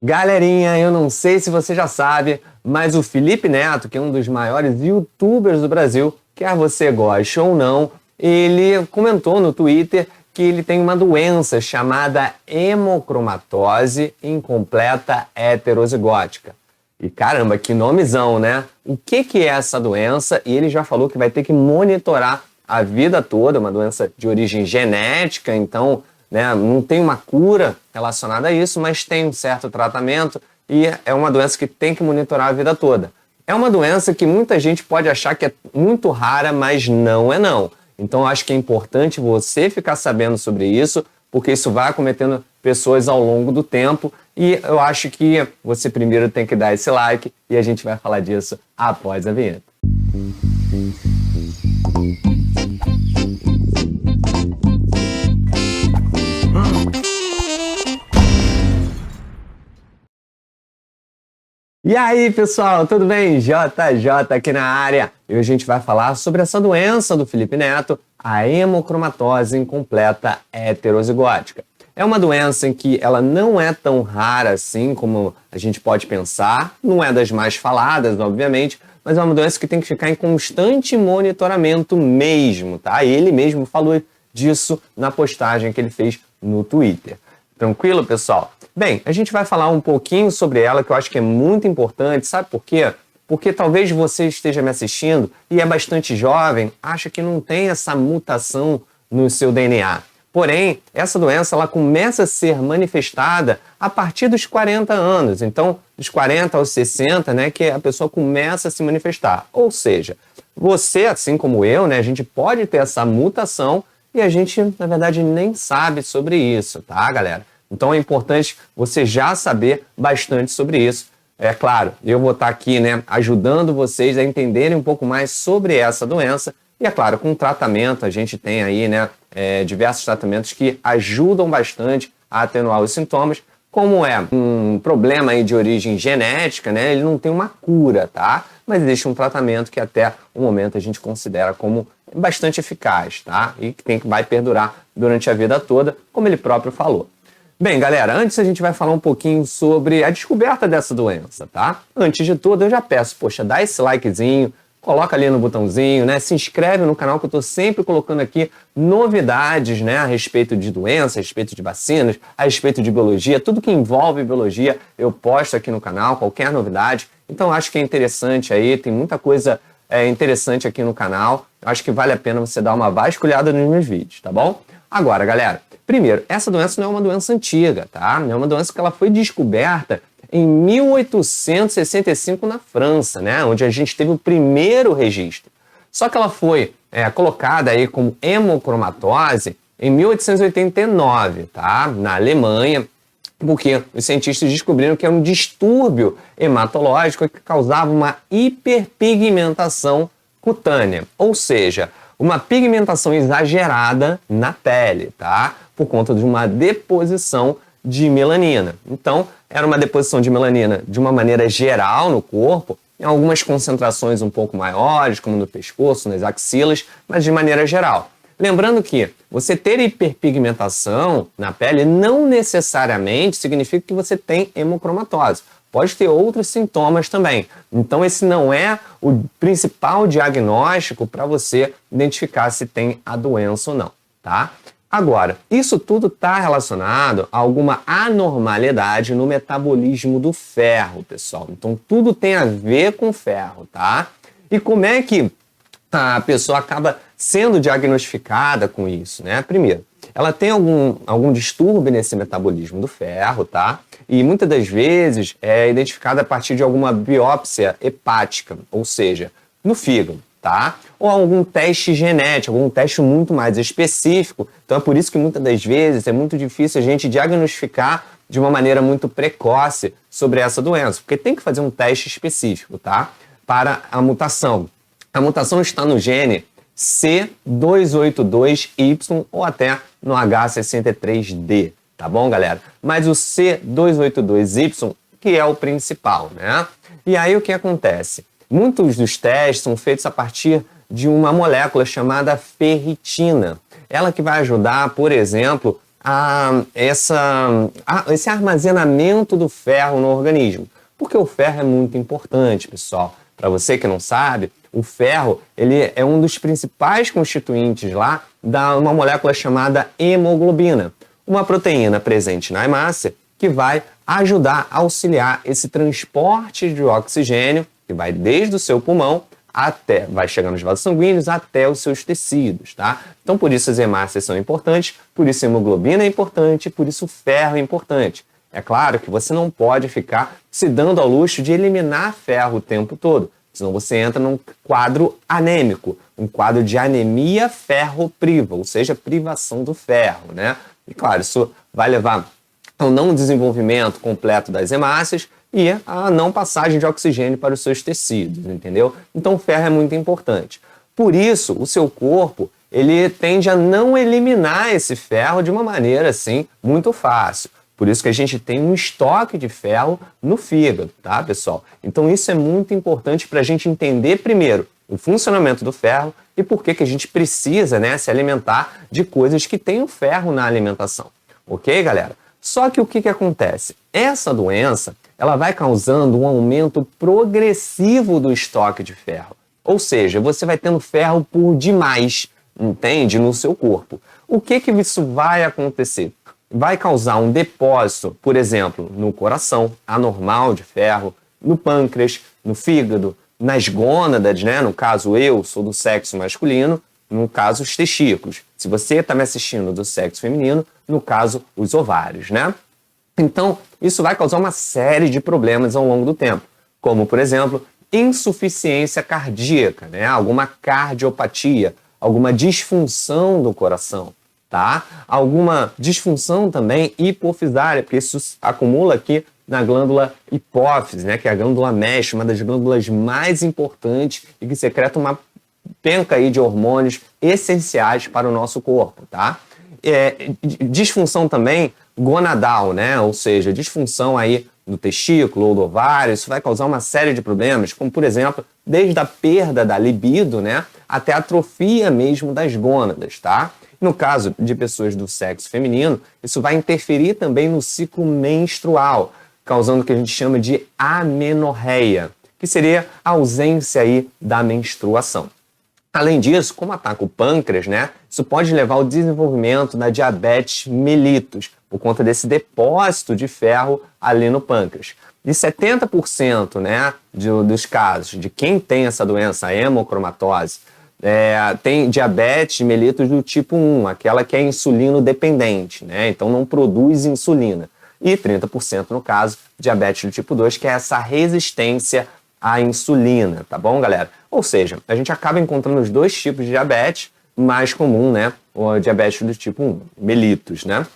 Galerinha, eu não sei se você já sabe, mas o Felipe Neto, que é um dos maiores YouTubers do Brasil, quer você goste ou não, ele comentou no Twitter que ele tem uma doença chamada hemocromatose incompleta heterozigótica. E caramba, que nomezão, né? O que é essa doença? E ele já falou que vai ter que monitorar a vida toda, uma doença de origem genética, então, né, não tem uma cura relacionada a isso, mas tem um certo tratamento e é uma doença que tem que monitorar a vida toda. É uma doença que muita gente pode achar que é muito rara, mas não é não. Então, eu acho que é importante você ficar sabendo sobre isso, porque isso vai acometendo pessoas ao longo do tempo e eu acho que você primeiro tem que dar esse like e a gente vai falar disso após a vinheta. E aí, pessoal, tudo bem? JJ aqui na área. E hoje a gente vai falar sobre essa doença do Felipe Neto, a hemocromatose incompleta heterozigótica. É uma doença em que ela não é tão rara assim como a gente pode pensar, não é das mais faladas, obviamente, mas é uma doença que tem que ficar em constante monitoramento mesmo, tá? E ele mesmo falou disso na postagem que ele fez no Twitter. Tranquilo, pessoal? Bem, a gente vai falar um pouquinho sobre ela, que eu acho que é muito importante, sabe por quê? Porque talvez você esteja me assistindo e é bastante jovem, acha que não tem essa mutação no seu DNA. Porém, essa doença ela começa a ser manifestada a partir dos 40 anos. Então, dos 40 aos 60, né, que a pessoa começa a se manifestar. Ou seja, você, assim como eu, né, a gente pode ter essa mutação e a gente, na verdade, nem sabe sobre isso, tá, galera? Então é importante você já saber bastante sobre isso. É claro, eu vou estar aqui, né, ajudando vocês a entenderem um pouco mais sobre essa doença. E é claro, com tratamento, a gente tem aí, né, diversos tratamentos que ajudam bastante a atenuar os sintomas. Como é um problema aí de origem genética, né, ele não tem uma cura, tá? Mas existe um tratamento que até o momento a gente considera como bastante eficaz, tá? E que vai perdurar durante a vida toda, como ele próprio falou. Bem, galera, antes a gente vai falar um pouquinho sobre a descoberta dessa doença, tá? Antes de tudo, eu já peço, poxa, dá esse likezinho, coloca ali no botãozinho, né? Se inscreve no canal que eu tô sempre colocando aqui novidades, né? A respeito de doenças, a respeito de vacinas, a respeito de biologia, tudo que envolve biologia eu posto aqui no canal, qualquer novidade. Então acho que é interessante aí, tem muita coisa interessante aqui no canal. Acho que vale a pena você dar uma vasculhada nos meus vídeos, tá bom? Agora, galera, primeiro, essa doença não é uma doença antiga, tá? Não é uma doença que ela foi descoberta em 1865 na França, né? Onde a gente teve o primeiro registro. Só que ela foi colocada aí como hemocromatose em 1889, tá? Na Alemanha, porque os cientistas descobriram que é um distúrbio hematológico que causava uma hiperpigmentação cutânea, ou seja, uma pigmentação exagerada na pele, tá? Por conta de uma deposição de melanina. Então, era uma deposição de melanina de uma maneira geral no corpo, em algumas concentrações um pouco maiores, como no pescoço, nas axilas, mas de maneira geral. Lembrando que você ter hiperpigmentação na pele não necessariamente significa que você tem hemocromatose. Pode ter outros sintomas também. Então esse não é o principal diagnóstico para você identificar se tem a doença ou não, tá? Agora, isso tudo está relacionado a alguma anormalidade no metabolismo do ferro, pessoal. Então tudo tem a ver com ferro, tá? E como é que a pessoa acaba sendo diagnosticada com isso, né? Primeiro, ela tem algum distúrbio nesse metabolismo do ferro, tá? E muitas das vezes é identificada a partir de alguma biópsia hepática, ou seja, no fígado, tá? Ou algum teste genético, algum teste muito mais específico. Então é por isso que muitas das vezes é muito difícil a gente diagnosticar de uma maneira muito precoce sobre essa doença, porque tem que fazer um teste específico, tá? Para a mutação. A mutação está no gene C282Y ou até no H63D, tá bom, galera? Mas o C282Y que é o principal, né? E aí o que acontece? Muitos dos testes são feitos a partir de uma molécula chamada ferritina. Ela que vai ajudar, por exemplo, esse armazenamento do ferro no organismo. Porque o ferro é muito importante, pessoal. Para você que não sabe, o ferro ele é um dos principais constituintes lá de uma molécula chamada hemoglobina, uma proteína presente na hemácia que vai ajudar a auxiliar esse transporte de oxigênio que vai desde o seu pulmão vai chegar nos vasos sanguíneos até os seus tecidos, tá? Então, por isso as hemácias são importantes, por isso a hemoglobina é importante, por isso o ferro é importante. É claro que você não pode ficar se dando ao luxo de eliminar ferro o tempo todo, senão você entra num quadro anêmico, um quadro de anemia ferropriva, ou seja, privação do ferro, né? E claro, isso vai levar ao não desenvolvimento completo das hemácias e a não passagem de oxigênio para os seus tecidos, entendeu? Então o ferro é muito importante. Por isso, o seu corpo ele tende a não eliminar esse ferro de uma maneira assim muito fácil. Por isso que a gente tem um estoque de ferro no fígado, tá, pessoal? Então isso é muito importante para a gente entender primeiro o funcionamento do ferro e por que a gente precisa, né, se alimentar de coisas que têm o ferro na alimentação. Ok, galera? Só que o que acontece? Essa doença ela vai causando um aumento progressivo do estoque de ferro. Ou seja, você vai tendo ferro por demais, entende? No seu corpo. O que isso vai acontecer? Vai causar um depósito, por exemplo, no coração, anormal de ferro, no pâncreas, no fígado, nas gônadas, né? No caso, eu sou do sexo masculino, no caso, os testículos. Se você está me assistindo do sexo feminino, no caso, os ovários, né? Então, isso vai causar uma série de problemas ao longo do tempo, como, por exemplo, insuficiência cardíaca, né? Alguma cardiopatia, alguma disfunção do coração, tá? Alguma disfunção também hipofisária, porque isso acumula aqui na glândula hipófise, né? Que é a glândula mesh, uma das glândulas mais importantes e que secreta uma penca aí de hormônios essenciais para o nosso corpo, tá? Disfunção também gonadal, né? Ou seja, disfunção aí do testículo ou do ovário, isso vai causar uma série de problemas, como por exemplo, desde a perda da libido, né, até a atrofia mesmo das gônadas, tá? No caso de pessoas do sexo feminino, isso vai interferir também no ciclo menstrual, causando o que a gente chama de amenorreia, que seria a ausência aí da menstruação. Além disso, como ataca o pâncreas, né, isso pode levar ao desenvolvimento da diabetes mellitus, por conta desse depósito de ferro ali no pâncreas. E 70%, né, dos casos de quem tem essa doença, a hemocromatose, tem diabetes mellitus do tipo 1, aquela que é insulino dependente, né, então não produz insulina. E 30% no caso, diabetes do tipo 2, que é essa resistência à insulina, tá bom, galera? Ou seja, a gente acaba encontrando os dois tipos de diabetes mais comum, né, o diabetes do tipo 1, mellitus, né?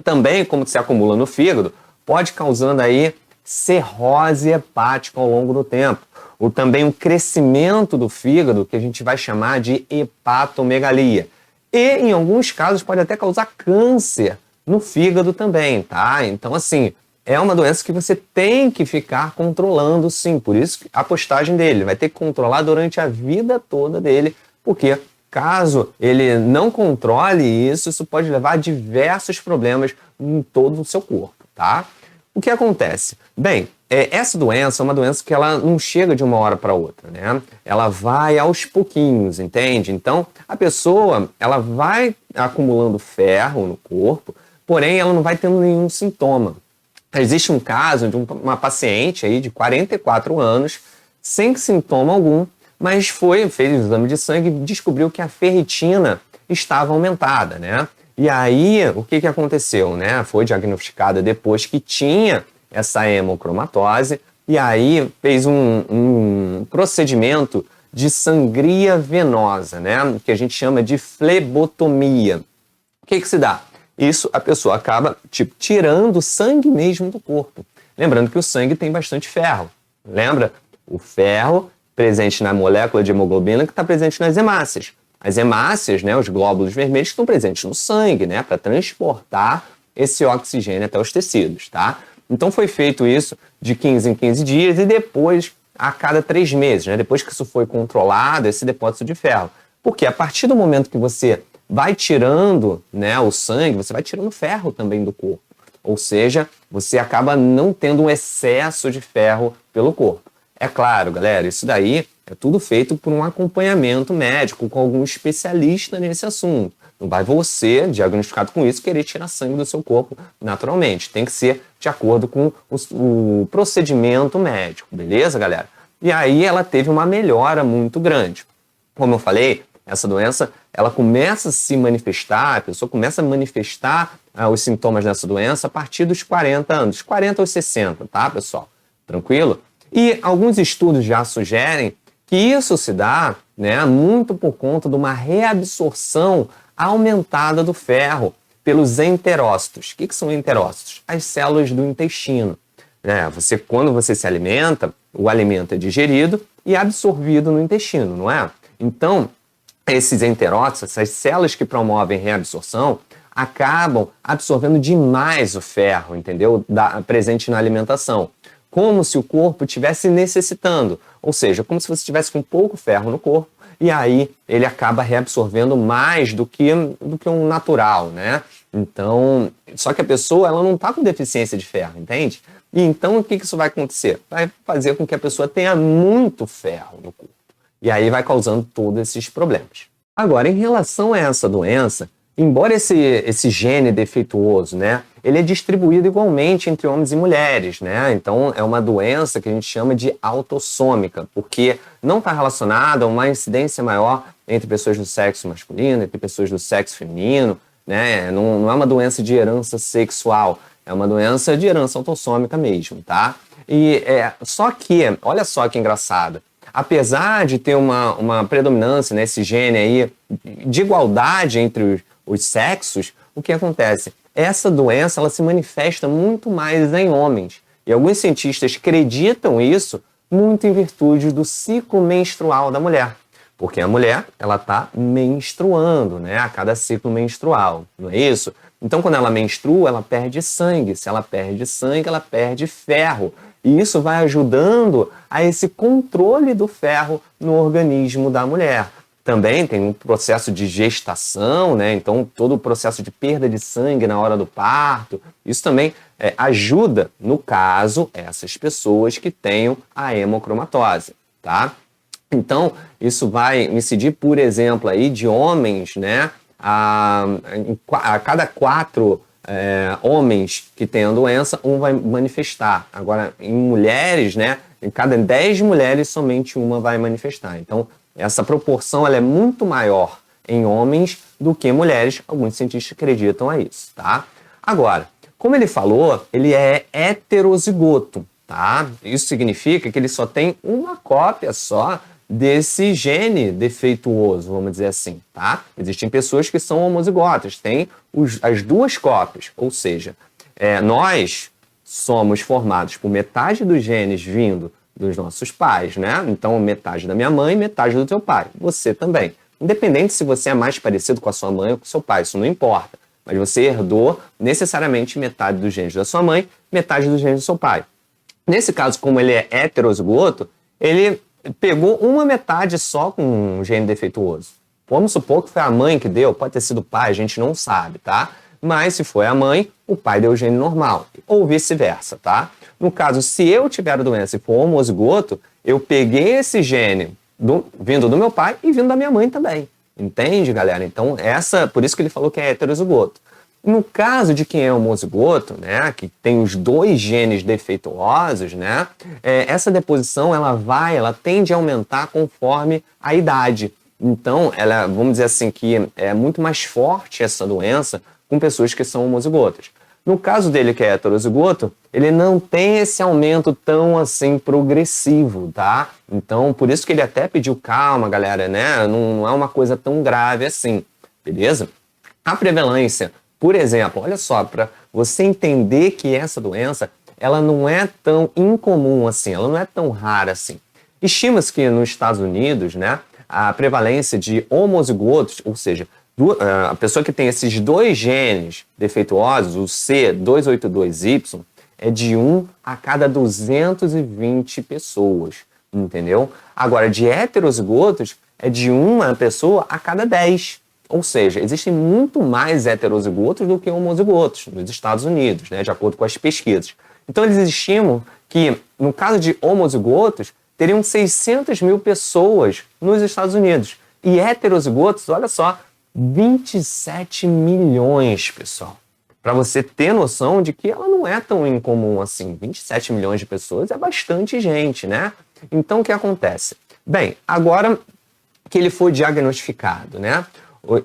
Também, como se acumula no fígado, pode causando aí cirrose hepática ao longo do tempo. Ou também um crescimento do fígado, que a gente vai chamar de hepatomegalia. E, em alguns casos, pode até causar câncer no fígado também, tá? Então, assim, é uma doença que você tem que ficar controlando, sim. Por isso, a postagem dele vai ter que controlar durante a vida toda dele, porque caso ele não controle isso, isso pode levar a diversos problemas em todo o seu corpo, tá? O que acontece? Bem, essa doença é uma doença que ela não chega de uma hora para outra, né? Ela vai aos pouquinhos, entende? Então, a pessoa, ela vai acumulando ferro no corpo, porém ela não vai tendo nenhum sintoma. Existe um caso de uma paciente aí de 44 anos, sem sintoma algum, mas fez o exame de sangue e descobriu que a ferritina estava aumentada, né? E aí, o que aconteceu, né? Foi diagnosticada depois que tinha essa hemocromatose e aí fez um procedimento de sangria venosa, né? Que a gente chama de flebotomia. O que se dá? Isso, a pessoa acaba, tirando sangue mesmo do corpo. Lembrando que o sangue tem bastante ferro. Lembra? O ferro presente na molécula de hemoglobina que está presente nas hemácias. As hemácias, né, os glóbulos vermelhos, estão presentes no sangue, né, para transportar esse oxigênio até os tecidos, tá? Então foi feito isso de 15 em 15 dias e depois a cada 3 meses, né, depois que isso foi controlado, esse depósito de ferro. Porque a partir do momento que você vai tirando, né, o sangue, você vai tirando ferro também do corpo. Ou seja, você acaba não tendo um excesso de ferro pelo corpo. É claro, galera, isso daí é tudo feito por um acompanhamento médico com algum especialista nesse assunto. Não vai você, diagnosticado com isso, querer tirar sangue do seu corpo naturalmente. Tem que ser de acordo com o procedimento médico, beleza, galera? E aí ela teve uma melhora muito grande. Como eu falei, essa doença, ela começa a se manifestar, a pessoa começa a manifestar os sintomas dessa doença a partir dos 40 anos, 40 aos 60, tá, pessoal? Tranquilo? E alguns estudos já sugerem que isso se dá, né, muito por conta de uma reabsorção aumentada do ferro pelos enterócitos. O que são enterócitos? As células do intestino. Né? Quando você se alimenta, o alimento é digerido e absorvido no intestino, não é? Então, esses enterócitos, essas células que promovem reabsorção, acabam absorvendo demais o ferro, entendeu? Presente na alimentação. Como se o corpo estivesse necessitando. Ou seja, como se você estivesse com pouco ferro no corpo, e aí ele acaba reabsorvendo mais do que um natural, né? Então, só que a pessoa ela não está com deficiência de ferro, entende? E então o que isso vai acontecer? Vai fazer com que a pessoa tenha muito ferro no corpo. E aí vai causando todos esses problemas. Agora, em relação a essa doença, embora esse gene defeituoso, né, ele é distribuído igualmente entre homens e mulheres, né? Então é uma doença que a gente chama de autossômica, porque não está relacionada a uma incidência maior entre pessoas do sexo masculino, entre pessoas do sexo feminino, né? Não é uma doença de herança sexual, é uma doença de herança autossômica mesmo, tá? Só que, olha só que engraçado, apesar de ter uma predominância nesse gene aí de igualdade entre os sexos, o que acontece? Essa doença ela se manifesta muito mais em homens. E alguns cientistas acreditam isso muito em virtude do ciclo menstrual da mulher. Porque a mulher ela está menstruando, né, a cada ciclo menstrual, não é isso? Então, quando ela menstrua, ela perde sangue. Se ela perde sangue, ela perde ferro. E isso vai ajudando a esse controle do ferro no organismo da mulher. Também tem um processo de gestação, né? Então todo o processo de perda de sangue na hora do parto, isso também ajuda, no caso, essas pessoas que tenham a hemocromatose, tá? Então isso vai incidir, por exemplo, aí de homens, né? A cada 4 homens que têm a doença, um vai manifestar. Agora, em mulheres, né? Em cada 10 mulheres, somente uma vai manifestar. Então, essa proporção ela é muito maior em homens do que em mulheres. Alguns cientistas acreditam a isso, tá? Agora, como ele falou, ele é heterozigoto, tá? Isso significa que ele só tem uma cópia só desse gene defeituoso, vamos dizer assim, tá? Existem pessoas que são homozigotas, têm as 2 cópias, ou seja, nós somos formados por metade dos genes vindo dos nossos pais, né? Então, metade da minha mãe, metade do teu pai. Você também. Independente se você é mais parecido com a sua mãe ou com o seu pai, isso não importa. Mas você herdou necessariamente metade dos genes da sua mãe, metade dos genes do seu pai. Nesse caso, como ele é heterozigoto, ele pegou uma metade só com um gene defeituoso. Vamos supor que foi a mãe que deu, pode ter sido o pai, a gente não sabe, tá? Mas se foi a mãe, o pai deu o gene normal, ou vice-versa, tá? No caso, se eu tiver a doença e for homozigoto, eu peguei esse gene vindo do meu pai e vindo da minha mãe também. Entende, galera? Então, por isso que ele falou que é heterozigoto. No caso de quem é homozigoto, né, que tem os 2 genes defeituosos, né, essa deposição ela tende a aumentar conforme a idade. Então, vamos dizer assim, que é muito mais forte essa doença com pessoas que são homozigotas. No caso dele, que é heterozigoto, ele não tem esse aumento tão assim progressivo, tá? Então, por isso que ele até pediu calma, galera, né? Não é uma coisa tão grave assim, beleza? A prevalência, por exemplo, olha só, para você entender que essa doença, ela não é tão incomum assim, ela não é tão rara assim. Estima-se que nos Estados Unidos, né, a prevalência de homozigotos, ou seja, a pessoa que tem esses 2 genes defeituosos, o C282Y, é de 1 a cada 220 pessoas, entendeu? Agora, de heterozigotos, é de 1 pessoa a cada 10. Ou seja, existem muito mais heterozigotos do que homozigotos nos Estados Unidos, né, de acordo com as pesquisas. Então, eles estimam que, no caso de homozigotos, teriam 600 mil pessoas nos Estados Unidos. E heterozigotos, olha só, 27 milhões, pessoal. Para você ter noção de que ela não é tão incomum assim. 27 milhões de pessoas é bastante gente, né? Então, o que acontece? Bem, agora que ele foi diagnosticado, né?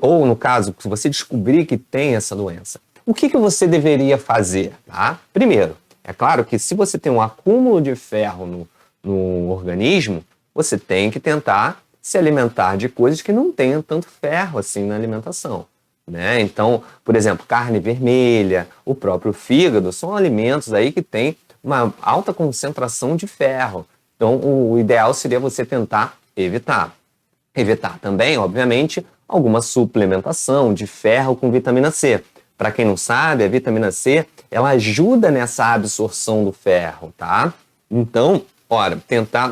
Ou no caso, se você descobrir que tem essa doença, o que você deveria fazer, tá? Primeiro, é claro que se você tem um acúmulo de ferro no organismo, você tem que tentar se alimentar de coisas que não tenham tanto ferro assim na alimentação, né? Então, por exemplo, carne vermelha, o próprio fígado, são alimentos aí que têm uma alta concentração de ferro. Então, o ideal seria você tentar evitar. Evitar também, obviamente, alguma suplementação de ferro com vitamina C. Para quem não sabe, a vitamina C, ela ajuda nessa absorção do ferro, tá? Então, ora,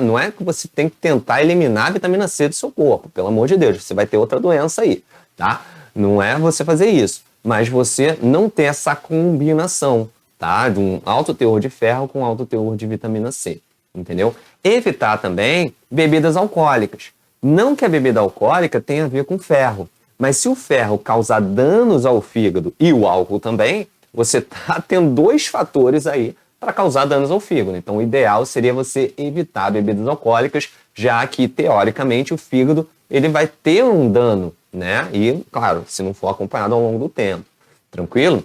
não é que você tem que tentar eliminar a vitamina C do seu corpo, pelo amor de Deus, você vai ter outra doença aí, tá? Não é você fazer isso, mas você não ter essa combinação, tá? De um alto teor de ferro com alto teor de vitamina C, entendeu? Evitar também bebidas alcoólicas. Não que a bebida alcoólica tenha a ver com ferro, mas se o ferro causar danos ao fígado e o álcool também, você está tendo dois fatores aí para causar danos ao fígado. Então, o ideal seria você evitar bebidas alcoólicas, já que, teoricamente, o fígado ele vai ter um dano, né? E, claro, se não for acompanhado ao longo do tempo. Tranquilo?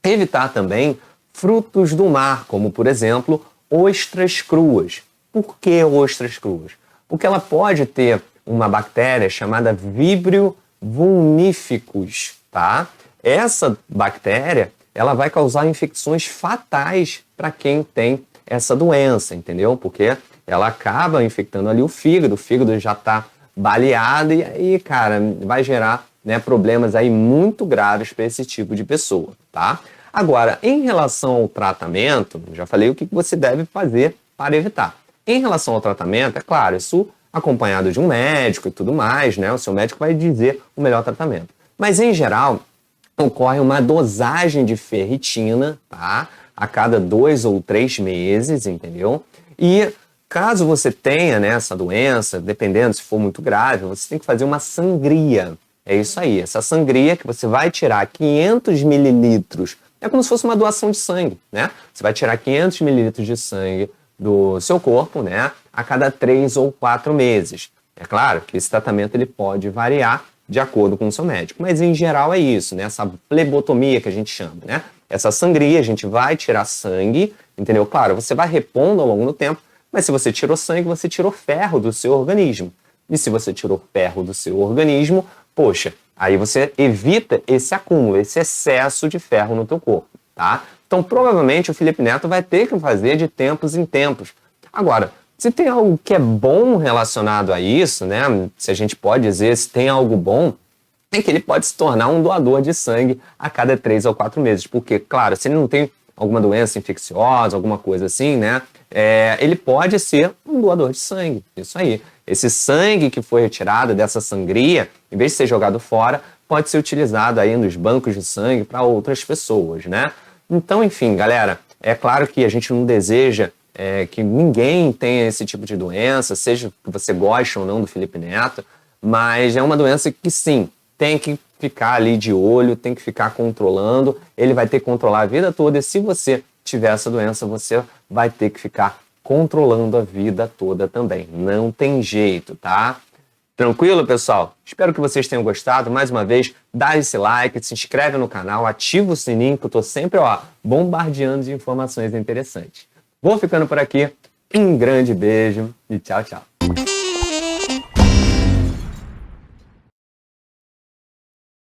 Evitar também frutos do mar, como, por exemplo, ostras cruas. Por que ostras cruas? Porque ela pode ter uma bactéria chamada Vibrio vulnificus, tá? Essa bactéria, ela vai causar infecções fatais para quem tem essa doença, entendeu? Porque ela acaba infectando ali o fígado já está baleado e aí, cara, vai gerar, né, problemas aí muito graves para esse tipo de pessoa, tá? Agora, em relação ao tratamento, já falei o que você deve fazer para evitar. Em relação ao tratamento, é claro, isso acompanhado de um médico e tudo mais, né? O seu médico vai dizer o melhor tratamento. Mas, em geral, ocorre uma dosagem de ferritina, tá? A cada 2 ou 3 meses, entendeu? E caso você tenha, né, essa doença, dependendo se for muito grave, você tem que fazer uma sangria. É isso aí, essa sangria que você vai tirar 500 mililitros, é como se fosse uma doação de sangue, né? Você vai tirar 500 mililitros de sangue do seu corpo, né, a cada 3 ou 4 meses. É claro que esse tratamento ele pode variar de acordo com o seu médico, mas em geral é isso, né, essa flebotomia que a gente chama, né? Essa sangria, a gente vai tirar sangue, entendeu? Claro, você vai repondo ao longo do tempo, mas se você tirou sangue, você tirou ferro do seu organismo. E se você tirou ferro do seu organismo, poxa, aí você evita esse acúmulo, esse excesso de ferro no teu corpo, tá? Então, provavelmente, o Felipe Neto vai ter que fazer de tempos em tempos. Agora, se tem algo que é bom relacionado a isso, né? Se a gente pode dizer, se tem algo bom, é que ele pode se tornar um doador de sangue a cada 3 ou 4 meses. Porque, claro, se ele não tem alguma doença infecciosa, alguma coisa assim, né? Ele pode ser um doador de sangue. Isso aí. Esse sangue que foi retirado dessa sangria, em vez de ser jogado fora, pode ser utilizado aí nos bancos de sangue para outras pessoas, né? Então, enfim, galera, é claro que a gente não deseja que ninguém tenha esse tipo de doença, seja que você goste ou não do Felipe Neto, mas é uma doença que, sim, tem que ficar ali de olho, tem que ficar controlando, ele vai ter que controlar a vida toda e se você tiver essa doença, você vai ter que ficar controlando a vida toda também. Não tem jeito, tá? Tranquilo, pessoal? Espero que vocês tenham gostado. Mais uma vez, dá esse like, se inscreve no canal, ativa o sininho que eu tô sempre, bombardeando de informações interessantes. Vou ficando por aqui. Um grande beijo e tchau, tchau.